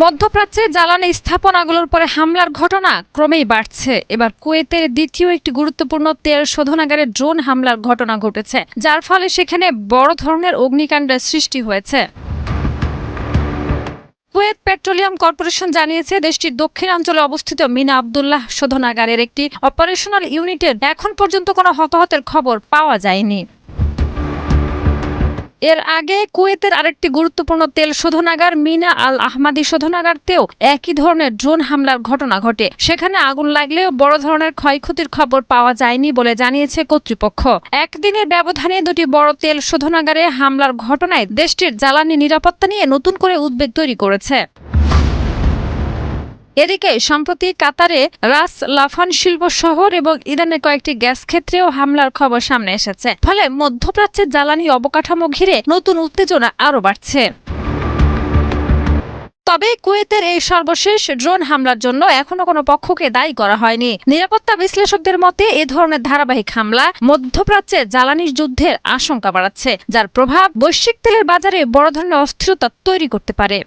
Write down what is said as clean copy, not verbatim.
মধ্যপ্রাচ্যে জ্বালানি স্থাপনাগুলোর পরে হামলার ঘটনা ক্রমেই বাড়ছে। এবার কুয়েতের দ্বিতীয় একটি গুরুত্বপূর্ণ তেল শোধনাগারে ড্রোন হামলার ঘটনা ঘটেছে, যার ফলে সেখানে বড় ধরনের অগ্নিকাণ্ডের সৃষ্টি হয়েছে। কুয়েত পেট্রোলিয়াম কর্পোরেশন জানিয়েছে, দেশটির দক্ষিণাঞ্চলে অবস্থিত মিনা আবদুল্লাহ শোধনাগারের একটি অপারেশনাল ইউনিটের এখন পর্যন্ত কোনো হতাহতের খবর পাওয়া যায়নি। এর আগে কুয়েতের আরেকটি গুরুত্বপূর্ণ তেল শোধনাগার মিনা আল আহমাদি শোধনাগারতেও একই ধরনের ড্রোন হামলার ঘটনা ঘটে। সেখানে আগুন লাগলেও বড় ধরনের ক্ষয়ক্ষতির খবর পাওয়া যায়নি বলে জানিয়েছে কর্তৃপক্ষ। একদিনের ব্যবধানে দুটি বড় তেল শোধনাগারে হামলার ঘটনায় দেশটির জ্বালানি নিরাপত্তা নিয়ে নতুন করে উদ্বেগ তৈরি করেছে। এদিকে সম্প্রতি কাতারে রাস লাফান শিল্প শহর এবং ইরানের কয়েকটি গ্যাস ক্ষেত্রেও হামলার খবর সামনে এসেছে। ফলে মধ্যপ্রাচ্যের জ্বালানি অবকাঠামো ঘিরে নতুন উত্তেজনা আরও বাড়ছে। তবে কুয়েতের এই সর্বশেষ ড্রোন হামলার জন্য এখনো কোনো পক্ষকে দায়ী করা হয়নি। নিরাপত্তা বিশ্লেষকদের মতে এ ধরনের ধারাবাহিক হামলা মধ্যপ্রাচ্যে জ্বালানি যুদ্ধের আশঙ্কা বাড়াচ্ছে, যার প্রভাব বৈশ্বিক তেলের বাজারে বড় ধরনের অস্থিরতা তৈরি করতে পারে।